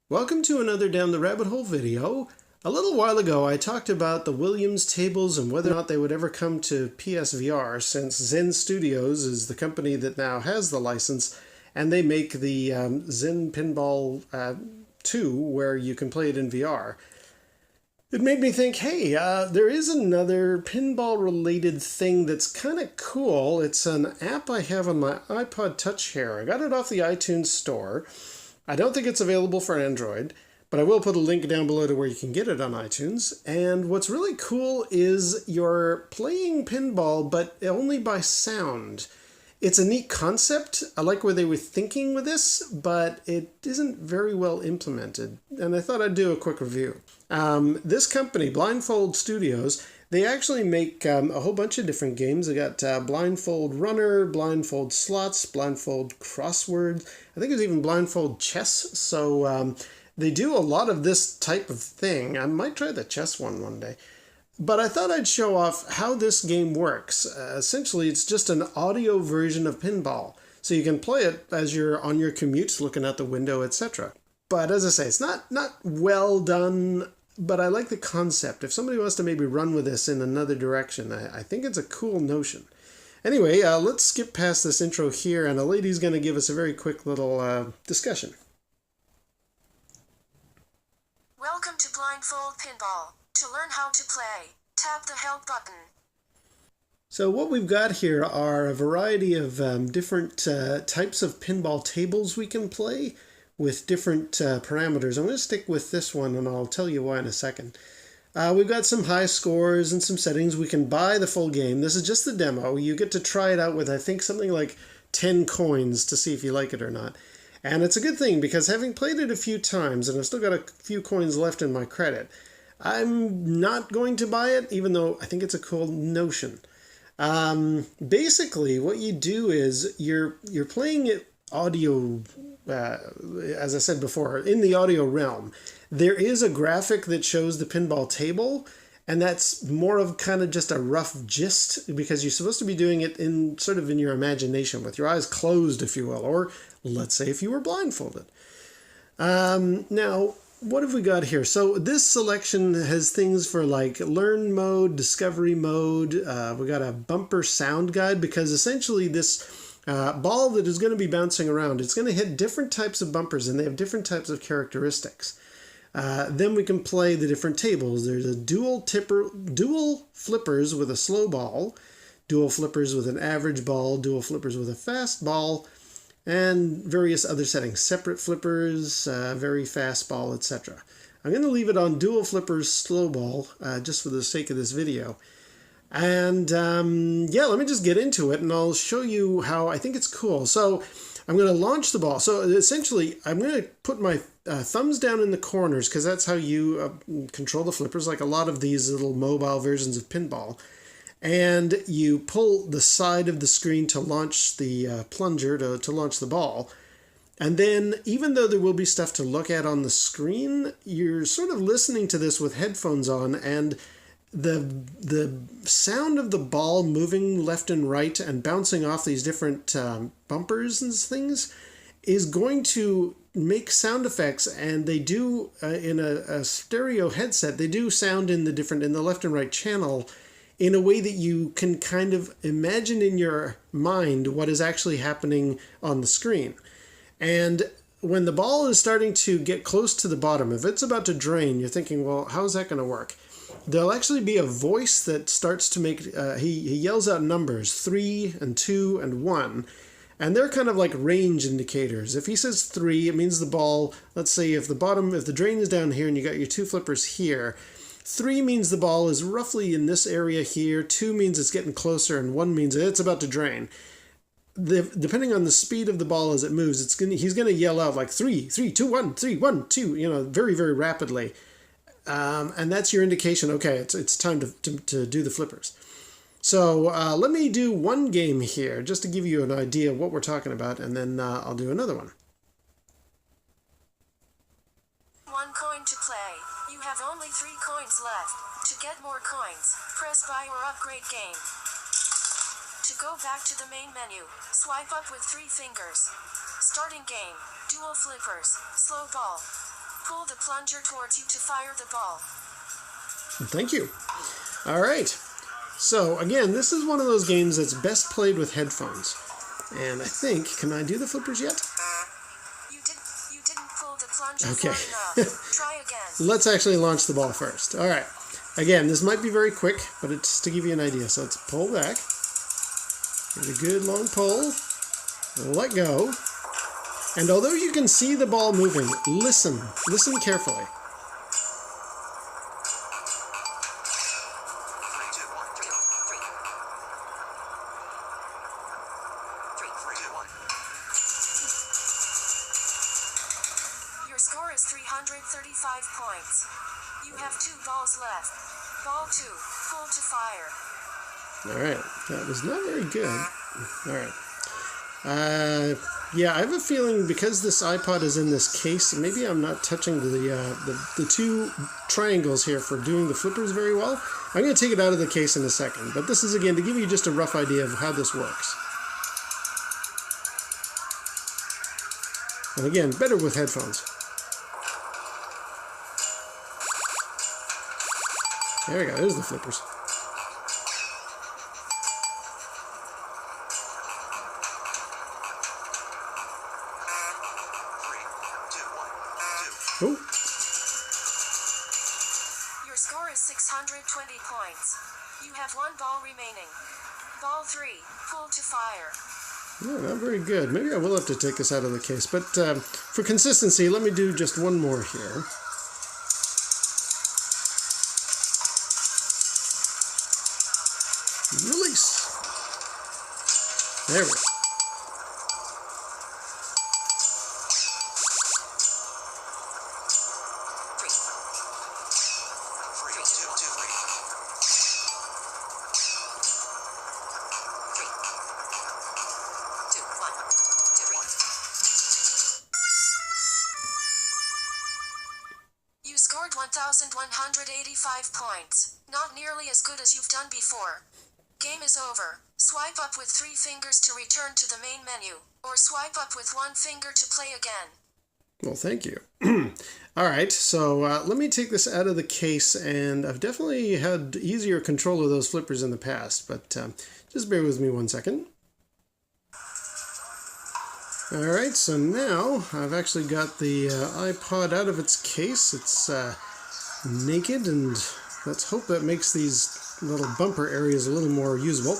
Welcome to another Down the Rabbit Hole video. A little while ago I talked about the Williams tables and whether or not they would ever come to PSVR, since Zen Studios is the company that now has the license, and they make the Zen Pinball 2 where you can play it in VR. It made me think, hey, there is another pinball-related thing that's kind of cool. It's an app I have on my iPod Touch here. I got it off the iTunes store. I don't think it's available for Android, but I will put a link down below to where you can get it on iTunes. And what's really cool is you're playing pinball, but only by sound. It's a neat concept. I like where they were thinking with this, but it isn't very well implemented. And I thought I'd do a quick review. This company, Blindfold Studios, they actually make a whole bunch of different games. They got Blindfold Runner, Blindfold Slots, Blindfold Crosswords. I think there's even Blindfold Chess. So they do a lot of this type of thing. I might try the chess one day. But I thought I'd show off how this game works. Essentially, it's just an audio version of pinball. So you can play it as you're on your commutes, looking out the window, etc. But as I say, it's not well done, but I like the concept. If somebody wants to maybe run with this in another direction, I think it's a cool notion. Anyway, let's skip past this intro here, and a lady's going to give us a very quick little discussion. Welcome to Blindfold Pinball. To learn how to play, tap the help button. So what we've got here are a variety of different types of pinball tables we can play with different parameters. I'm going to stick with this one, and I'll tell you why in a second. We've got some high scores and some settings. We can buy the full game. This is just the demo. You get to try it out with, I think, something like 10 coins to see if you like it or not. And it's a good thing, because having played it a few times, and I've still got a few coins left in my credit, I'm not going to buy it, even though I think it's a cool notion. Basically, what you do is you're playing it audio, as I said before, in the audio realm. There is a graphic that shows the pinball table, and that's more of kind of just a rough gist, because you're supposed to be doing it in sort of in your imagination, with your eyes closed, if you will, or let's say if you were blindfolded. Now, what have we got here? So this selection has things for like learn mode, discovery mode. We got a bumper sound guide, because essentially this ball that is going to be bouncing around, it's going to hit different types of bumpers, and they have different types of characteristics. Then we can play the different tables. There's a dual flippers with a slow ball, dual flippers with an average ball, dual flippers with a fast ball, and various other settings, separate flippers, very fast ball, etc. I'm going to leave it on dual flippers, slow ball, just for the sake of this video. And yeah, let me just get into it, and I'll show you how I think it's cool. So I'm going to launch the ball. So essentially, I'm going to put my thumbs down in the corners, because that's how you control the flippers, like a lot of these little mobile versions of pinball. And you pull the side of the screen to launch the plunger, to launch the ball. And then, even though there will be stuff to look at on the screen, you're sort of listening to this with headphones on, and the sound of the ball moving left and right and bouncing off these different bumpers and things is going to make sound effects, and they do, in a stereo headset, they do sound in the left and right channel, in a way that you can kind of imagine in your mind what is actually happening on the screen. And when the ball is starting to get close to the bottom, if it's about to drain, you're thinking, well, how's that going to work? There'll actually be a voice that starts to make, he yells out numbers, 3 and 2 and 1, and they're kind of like range indicators. If he says 3, it means the ball, let's say if the drain is down here and you got your 2 flippers here, 3 means the ball is roughly in this area here, 2 means it's getting closer, and 1 means it's about to drain. Depending on the speed of the ball as it moves, he's going to yell out like 3, 3, 2, 1, 3, 1, 2, very, very rapidly. And that's your indication, okay, it's time to do the flippers. So let me do one game here, just to give you an idea of what we're talking about, and then I'll do another one. 1 coin to play. You have only 3 coins left. To get more coins, press buy or upgrade game. To go back to the main menu, swipe up with 3 fingers. Starting game, dual flippers, slow ball. Pull the plunger towards you to fire the ball. Thank you. All right. So, again, this is one of those games that's best played with headphones. And I think, can I do the flippers yet? You didn't pull the plunger Okay. far enough. Try again. Let's actually launch the ball first. All right. Again, this might be very quick, but it's to give you an idea. So let's pull back. Give it a good long pull. Let go. And although you can see the ball moving, listen. Listen carefully. Your score is 335 points. You have 2 balls left. Ball 2, pull to fire. All right. That was not very good. All right. Yeah, I have a feeling because this iPod is in this case, maybe I'm not touching the two triangles here for doing the flippers very well. I'm going to take it out of the case in a second, but this is, again, to give you just a rough idea of how this works. And again, better with headphones. There we go, there's the flippers. Oh. Your score is 620 points. You have 1 ball remaining. Ball 3, pull to fire. Yeah, not very good. Maybe I will have to take this out of the case. But for consistency, let me do just one more here. Release. There we go. You scored 1,185 points. Not nearly as good as you've done before. Game is over. Swipe up with 3 fingers to return to the main menu, or swipe up with 1 finger to play again. Well, thank you. All right, so let me take this out of the case, and I've definitely had easier control of those flippers in the past, but just bear with me 1 second. All right, so now I've actually got the iPod out of its case. It's naked, and let's hope that makes these little bumper areas a little more usable.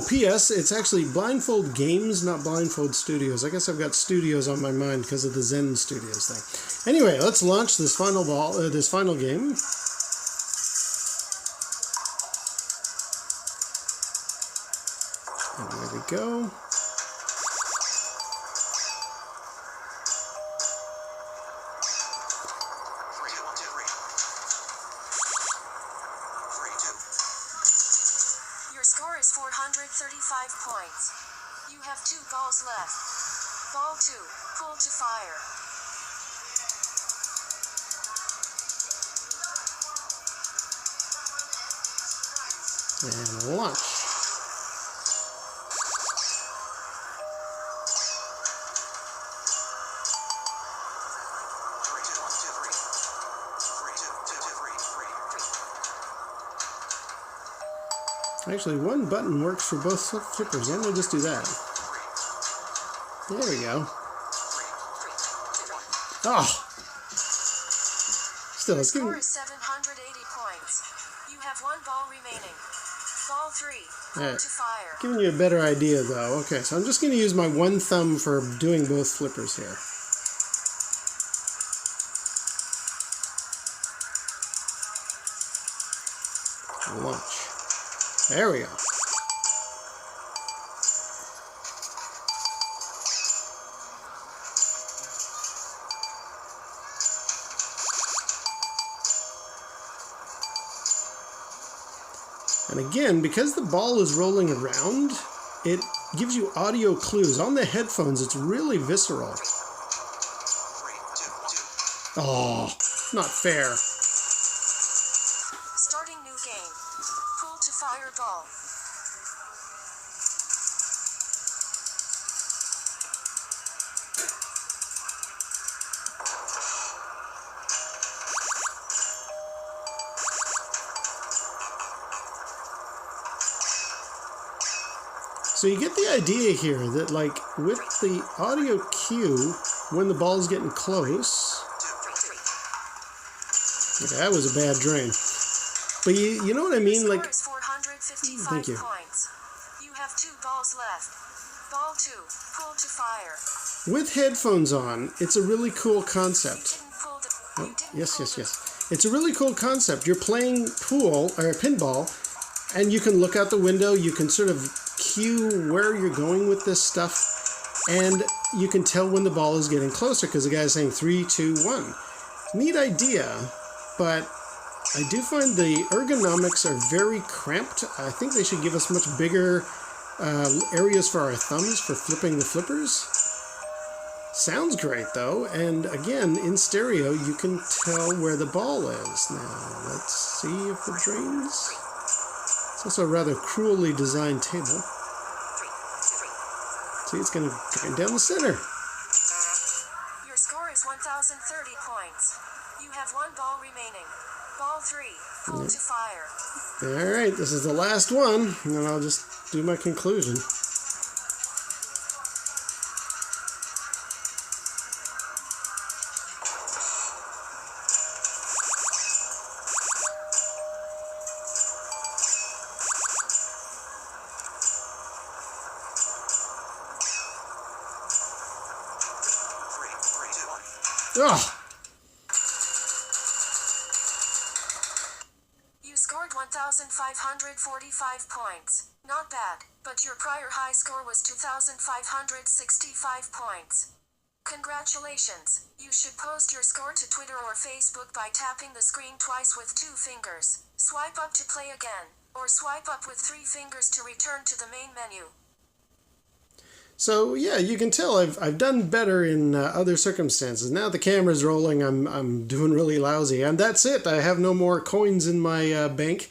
P.S. It's actually Blindfold Games, not Blindfold Studios. I guess I've got studios on my mind because of the Zen Studios thing. Anyway, let's launch this final game. And there we go. Your score is 435 points. You have 2 balls left. Ball 2, pull to fire. And launch. Actually, 1 button works for both flippers. I'm going to just do that. There we go. Oh! Still, it's Your giving... score is 780 points. You have 1 ball remaining. Ball 3, pull Alright. to fire. Giving you a better idea, though. Okay, so I'm just going to use my 1 thumb for doing both flippers here. Launch. There we go. And again, because the ball is rolling around, it gives you audio clues. On the headphones, it's really visceral. Oh, not fair. Starting new game. Pull to fire ball. So you get the idea here that, like, with the audio cue, when the ball's getting close... Okay, that was a bad drain. But you know what I mean? Like, thank you. Points. You have 2 balls left. Ball 2, pull to fire. With headphones on, it's a really cool concept. Oh, yes. It's a really cool concept. You're playing pool or pinball, and you can look out the window. You can sort of cue where you're going with this stuff, and you can tell when the ball is getting closer because the guy's saying 3, 2, 1. Neat idea, but I do find the ergonomics are very cramped. I think they should give us much bigger areas for our thumbs for flipping the flippers. Sounds great though, and again, in stereo, you can tell where the ball is. Now, let's see if it drains. It's also a rather cruelly designed table. See, it's going to drain down the center. Your score is 1,030 points. You have 1 ball remaining. Ball 3, pull to fire. Alright, this is the last one, and then I'll just do my conclusion. Ugh! You scored 1,545 points. Not bad, but your prior high score was 2,565 points. Congratulations. You should post your score to Twitter or Facebook by tapping the screen twice with 2 fingers. Swipe up to play again, or swipe up with 3 fingers to return to the main menu. So yeah, you can tell I've done better in other circumstances. Now the camera's rolling, I'm doing really lousy, and that's it. I have no more coins in my bank,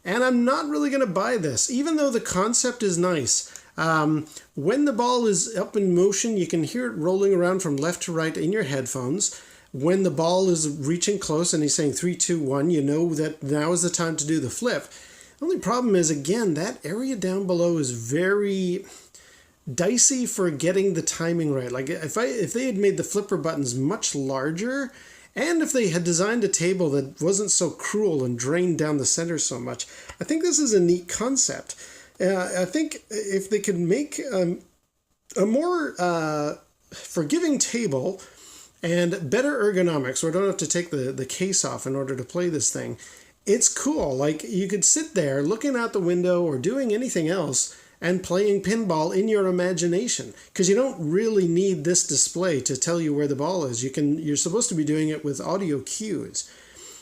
and I'm not really going to buy this, even though the concept is nice. When the ball is up in motion, you can hear it rolling around from left to right in your headphones. When the ball is reaching close and he's saying 3, 2, 1, you know that now is the time to do the flip. The only problem is, again, that area down below is very dicey for getting the timing right. Like if they had made the flipper buttons much larger, and if they had designed a table that wasn't so cruel and drained down the center so much, I think this is a neat concept. I think if they could make a more forgiving table and better ergonomics, where I don't have to take the case off in order to play this thing, it's cool. Like you could sit there looking out the window or doing anything else and playing pinball in your imagination, because you don't really need this display to tell you where the ball is. You're supposed to be doing it with audio cues.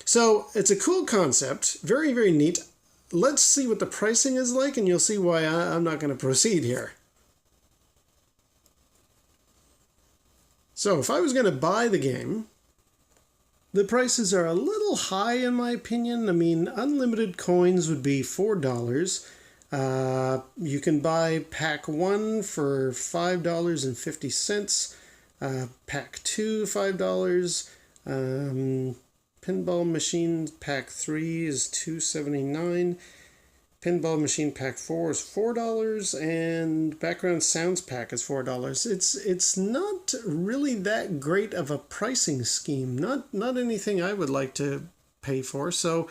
So it's a cool concept, very, very neat. Let's see what the pricing is like, and you'll see why I'm not going to proceed here. So if I was going to buy the game, the prices are a little high in my opinion. I mean, unlimited coins would be $4. You can buy pack 1 for $5.50, pack 2 $5, pinball machine pack 3 is $2.79, pinball machine pack 4 is $4, and background sounds pack is $4. It's not really that great of a pricing scheme, not anything I would like to pay for. So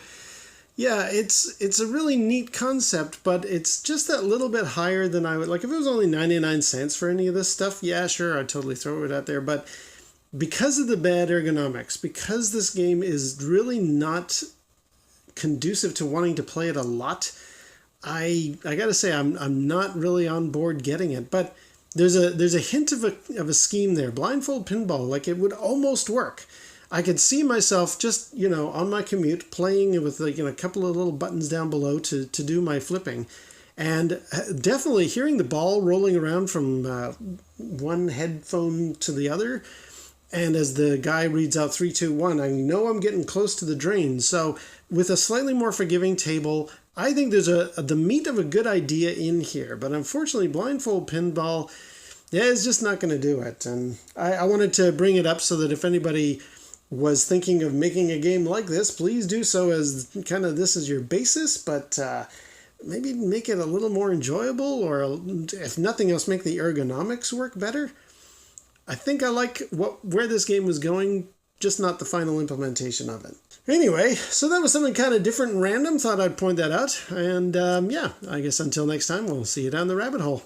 yeah, it's a really neat concept, but it's just that little bit higher than I would like. If it was only 99 cents for any of this stuff, yeah, sure, I'd totally throw it out there. But because of the bad ergonomics, because this game is really not conducive to wanting to play it a lot, I gotta say I'm not really on board getting it. But there's a hint of a scheme there. Blindfold Pinball, like it would almost work. I could see myself just, on my commute playing with a couple of little buttons down below to do my flipping. And definitely hearing the ball rolling around from one headphone to the other. And as the guy reads out 3, 2, 1, I know I'm getting close to the drain. So with a slightly more forgiving table, I think there's the meat of a good idea in here. But unfortunately, Blindfold Pinball, yeah, it's just not going to do it. And I wanted to bring it up so that if anybody was thinking of making a game like this, please do so as kind of this is your basis. But maybe make it a little more enjoyable, or if nothing else, make the ergonomics work better. I think I like where this game was going, just not the final implementation of it. Anyway, so that was something kind of different and random. Thought I'd point that out. And yeah, I guess until next time, we'll see you down the rabbit hole.